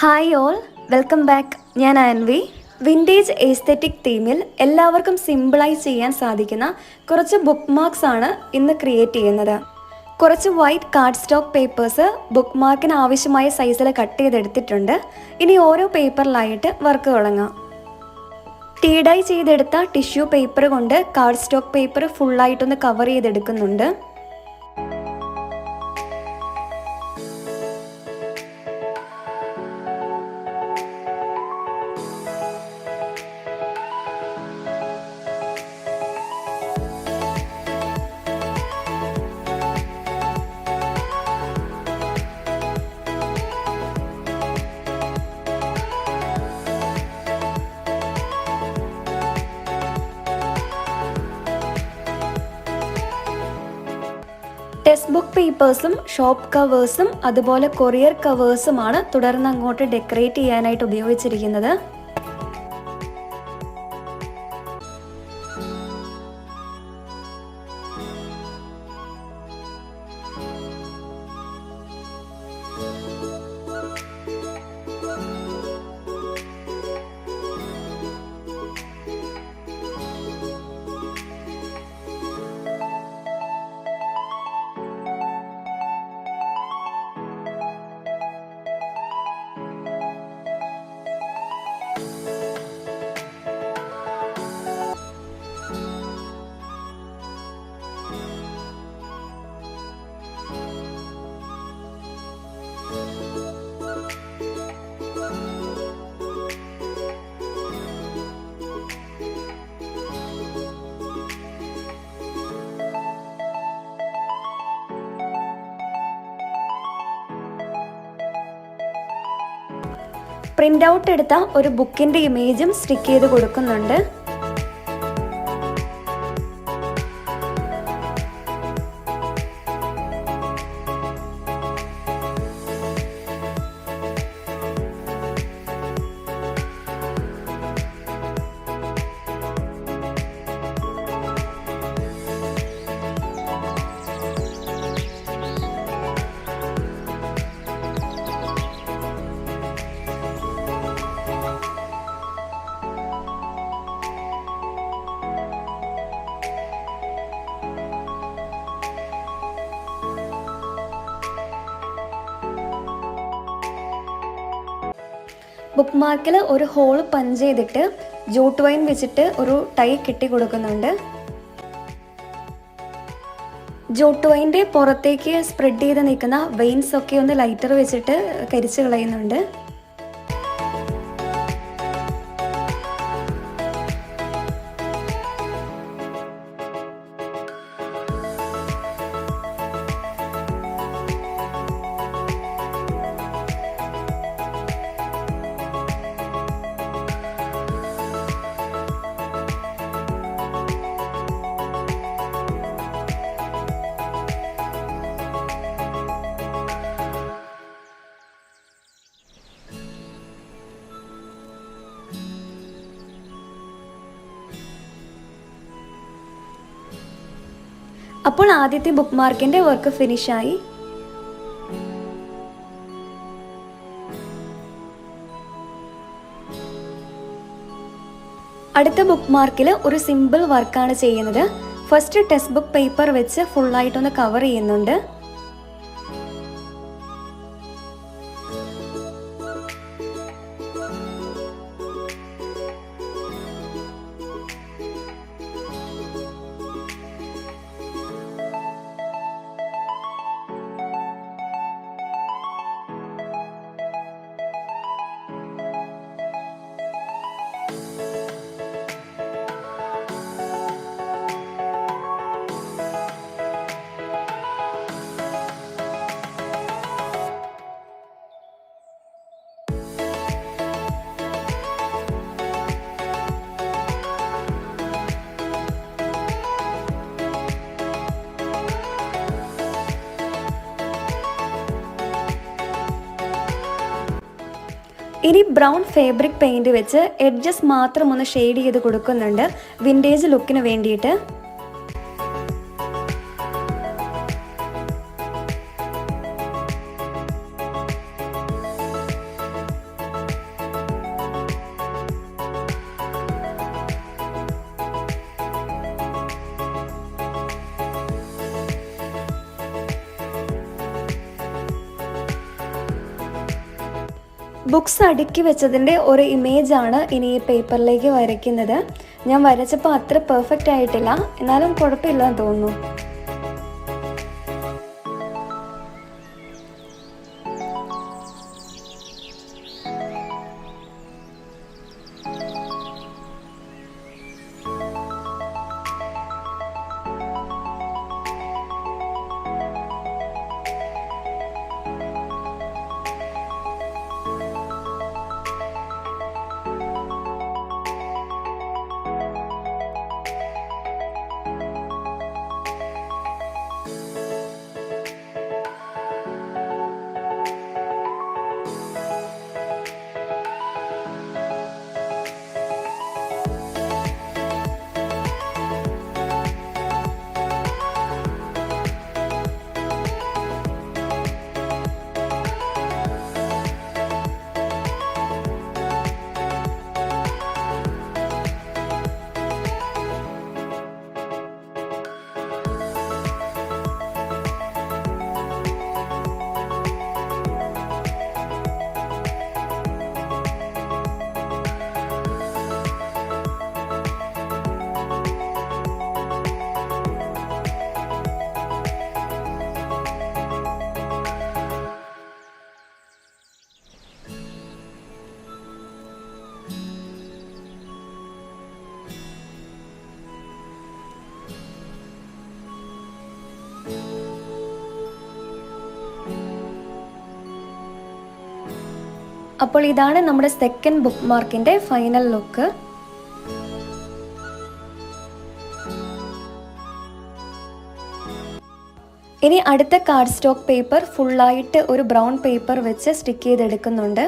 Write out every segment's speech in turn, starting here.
Hi all, welcome back. ഞാൻ Aanvi. Vintage aesthetic തീമിൽ എല്ലാവർക്കും സിമ്പിളായി ചെയ്യാൻ സാധിക്കുന്ന കുറച്ച് ബുക്ക് മാർക്സ് ആണ് ഇന്ന് ക്രിയേറ്റ് ചെയ്യുന്നത്. കുറച്ച് white card stock papers book മാർക്കിന് ആവശ്യമായ സൈസിൽ കട്ട് ചെയ്തെടുത്തിട്ടുണ്ട്. ഇനി ഓരോ പേപ്പറിലായിട്ട് വർക്ക് തുടങ്ങാം. ടീ ഡൈ ചെയ്തെടുത്ത ടിഷ്യൂ പേപ്പർ കൊണ്ട് കാർഡ് സ്റ്റോക്ക് പേപ്പർ ഫുള്ളായിട്ടൊന്ന് കവർ ചെയ്തെടുക്കുന്നുണ്ട്. ടെക്സ്റ്റ് ബുക്ക് പേപ്പേഴ്സും ഷോപ്പ് കവേഴ്സും അതുപോലെ കൊറിയർ കവേഴ്സുമാണ് തുടർന്ന് അങ്ങോട്ട് ഡെക്കറേറ്റ് ചെയ്യാനായിട്ട് ഉപയോഗിച്ചിരിക്കുന്നത്. പ്രിൻ്റ് ഔട്ട് എടുത്ത ഒരു ബുക്കിൻ്റെ ഇമേജും സ്റ്റിക്ക് ചെയ്ത് കൊടുക്കുന്നുണ്ട്. ബുക്ക് മാർക്കിൽ ഒരു ഹോൾ പഞ്ച് ചെയ്തിട്ട് ജൂട്ട് വൈൻ വെച്ചിട്ട് ഒരു ടൈ കെട്ടി കൊടുക്കുന്നുണ്ട്. ജൂട്ട് വൈൻ്റെ പുറത്തേക്ക് സ്പ്രെഡ് ചെയ്ത് നിൽക്കുന്ന വെയിൻസ് ഒക്കെ ഒന്ന് ലൈറ്റർ വെച്ചിട്ട് കരിച്ച് കളയുന്നുണ്ട്. അപ്പോൾ ആദ്യത്തെ ബുക്ക് മാർക്കിൻ്റെ വർക്ക് ഫിനിഷായി. അടുത്ത ബുക്ക് മാർക്കിൽ ഒരു സിമ്പിൾ വർക്കാണ് ചെയ്യുന്നത്. ഫസ്റ്റ് ടെക്സ്റ്റ് ബുക്ക് പേപ്പർ വെച്ച് ഫുള്ളായിട്ടൊന്ന് കവർ ചെയ്യുന്നുണ്ട്. ഇനി ബ്രൗൺ ഫാബ്രിക് പെയിൻറ് വെച്ച് എഡ്ജസ് മാത്രം ഒന്ന് ഷെയ്ഡ് ചെയ്ത് കൊടുക്കുന്നുണ്ട് വിൻറ്റേജ് ലുക്കിന് വേണ്ടിയിട്ട്. ബുക്സ് അടുക്കി വെച്ചതിൻ്റെ ഒരു ഇമേജാണ് ഇനി ഈ പേപ്പറിലേക്ക് വരയ്ക്കുന്നത്. ഞാൻ വരച്ചപ്പോൾ അത്ര പെർഫെക്റ്റ് ആയിട്ടില്ല, എന്നാലും കുഴപ്പമില്ലെന്ന് തോന്നുന്നു. അപ്പോൾ ഇതാണ് നമ്മുടെ സെക്കൻഡ് ബുക്ക് മാർക്കിൻ്റെ ഫൈനൽ ലുക്ക്. ഇനി അടുത്ത കാർഡ് സ്റ്റോക്ക് പേപ്പർ ഫുള്ളായിട്ട് ഒരു ബ്രൗൺ പേപ്പർ വെച്ച് സ്റ്റിക്ക് ചെയ്തെടുക്കുന്നുണ്ട്.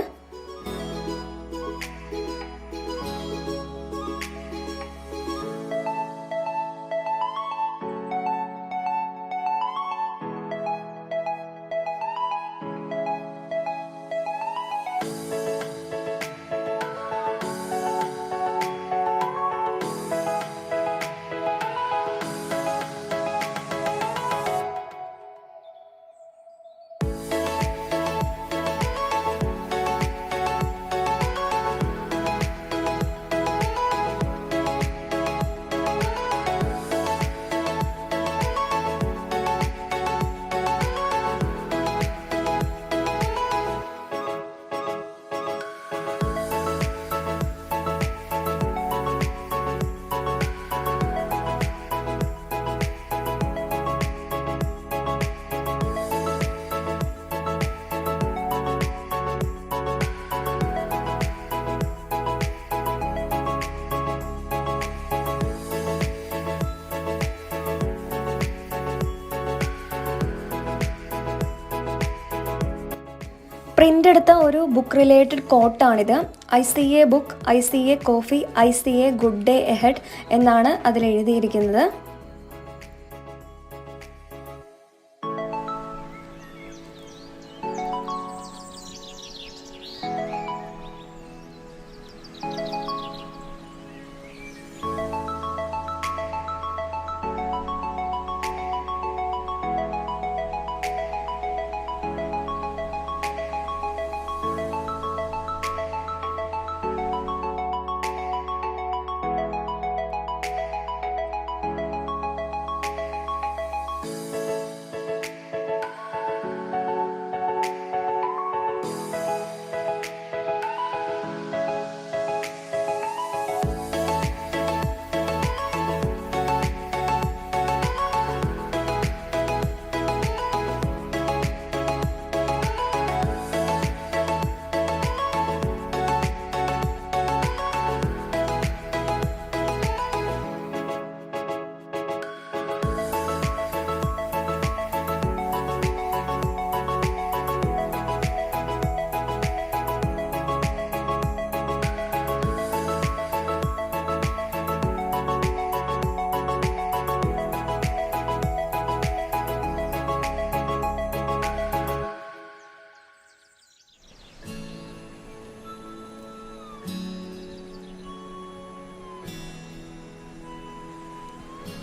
പ്രിൻ്റ് എടുത്ത ഒരു ബുക്ക് റിലേറ്റഡ് കോട്ടാണിത്. I see a book, I see a coffee, I see a good day ahead എന്നാണ് അതിൽ എഴുതിയിരിക്കുന്നത്.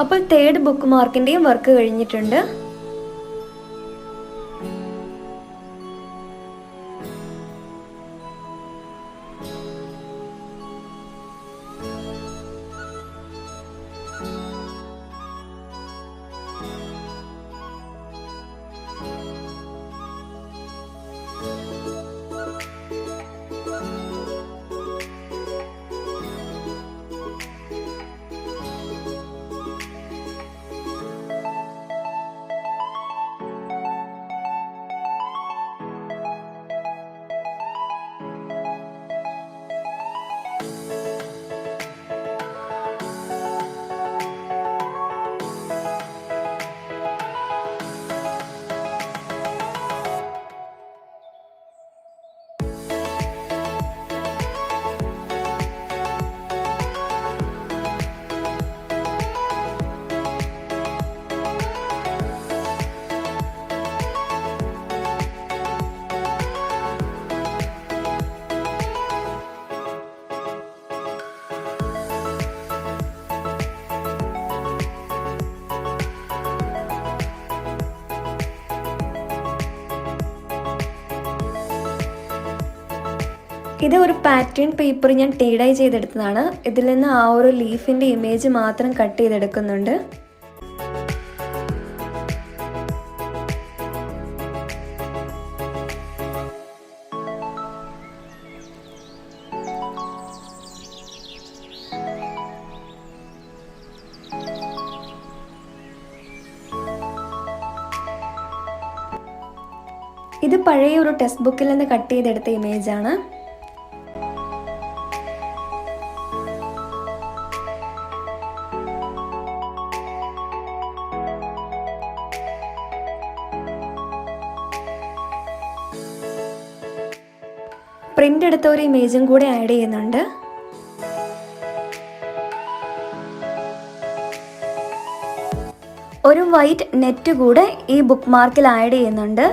അപ്പോൾ തേർഡ് ബുക്ക് മാർക്കിൻ്റെയും വർക്ക് കഴിഞ്ഞിട്ടുണ്ട്. ഇത് ഒരു പാറ്റേൺ പേപ്പർ ഞാൻ ടീ ഡൈ ചെയ്തെടുത്തതാണ്. ഇതിൽ നിന്ന് ആ ഒരു ലീഫിൻ്റെ ഇമേജ് മാത്രം കട്ട് ചെയ്തെടുക്കുന്നുണ്ട്. ഇത് പഴയ ഒരു ടെക്സ്റ്റ് ബുക്കിൽ നിന്ന് കട്ട് ചെയ്തെടുത്ത ഇമേജാണ്. പ്രിന്റ് എടുത്ത ഒരു ഇമേജും കൂടെ ആഡ് ചെയ്യുന്നുണ്ട്. ഒരു വൈറ്റ് നെറ്റ് കൂടെ ഈ ബുക്ക് മാർക്കിൽ ആഡ് ചെയ്യുന്നുണ്ട്.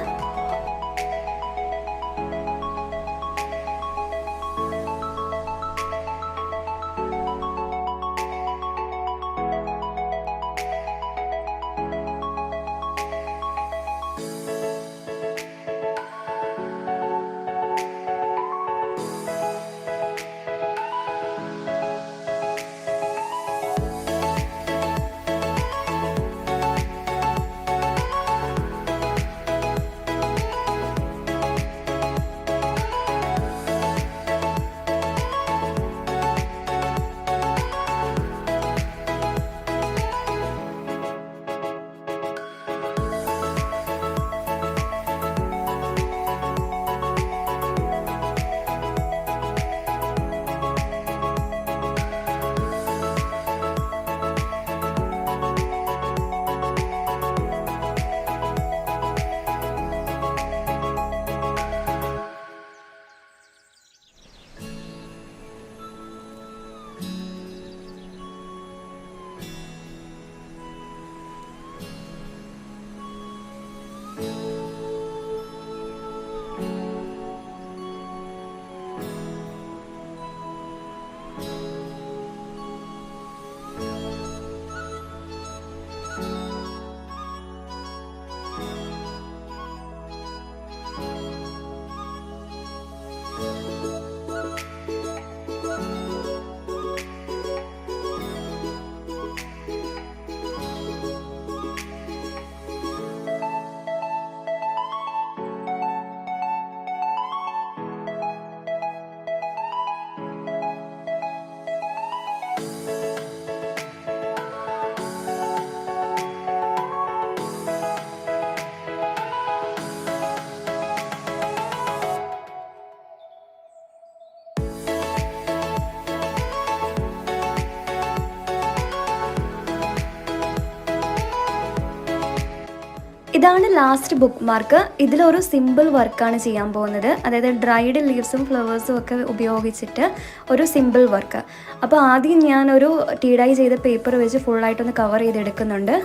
ഇതാണ് ലാസ്റ്റ് ബുക്ക് മാർക്ക്. ഇതിലൊരു സിമ്പിൾ വർക്കാണ് ചെയ്യാൻ പോകുന്നത്. അതായത് ഡ്രൈഡ് ലീവ്സും ഫ്ലവേഴ്സും ഒക്കെ ഉപയോഗിച്ചിട്ട് ഒരു സിമ്പിൾ വർക്ക്. അപ്പോൾ ആദ്യം ഞാനൊരു ടീ ഡൈ ചെയ്ത പേപ്പർ വെച്ച് ഫുള്ളായിട്ടൊന്ന് കവർ ചെയ്തെടുക്കുന്നുണ്ട്.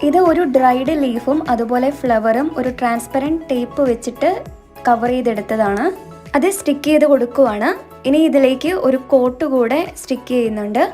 ഇത് ഒരു ഡ്രൈഡ് ലീഫും അതുപോലെ ഫ്ലവറും ഒരു ട്രാൻസ്പെറൻറ്റ് ടേപ്പ് വെച്ചിട്ട് കവർ ചെയ്തെടുത്തതാണ്. അത് സ്റ്റിക്ക് ചെയ്ത് കൊടുക്കുവാണ്. ഇനി ഇതിലേക്ക് ഒരു കോട്ട് കൂടെ സ്റ്റിക്ക് ചെയ്യുന്നുണ്ട്.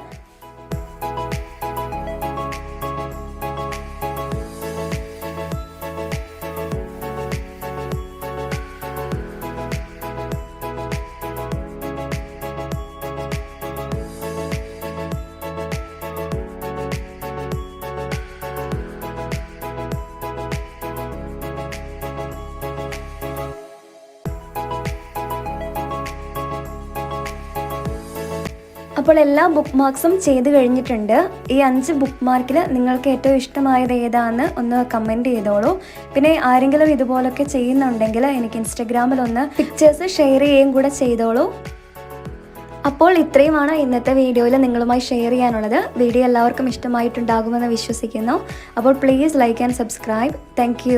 അപ്പോൾ എല്ലാ ബുക്ക് മാർക്സും ചെയ്ത് കഴിഞ്ഞിട്ടുണ്ട്. ഈ 5 ബുക്ക് മാർക്കിൽ നിങ്ങൾക്ക് ഏറ്റവും ഇഷ്ടമായത് ഏതാണെന്ന് ഒന്ന് കമൻറ്റ് ചെയ്തോളൂ. പിന്നെ ആരെങ്കിലും ഇതുപോലൊക്കെ ചെയ്യുന്നുണ്ടെങ്കിൽ എനിക്ക് ഇൻസ്റ്റഗ്രാമിൽ ഒന്ന് പിക്ചേഴ്സ് ഷെയർ ചെയ്യുകയും കൂടെ ചെയ്തോളൂ. അപ്പോൾ ഇത്രയുമാണ് ഇന്നത്തെ വീഡിയോയിൽ നിങ്ങളുമായി ഷെയർ ചെയ്യാനുള്ളത്. വീഡിയോ എല്ലാവർക്കും ഇഷ്ടമായിട്ടുണ്ടാകുമെന്ന് വിശ്വസിക്കുന്നു. അപ്പോൾ please like and subscribe. Thank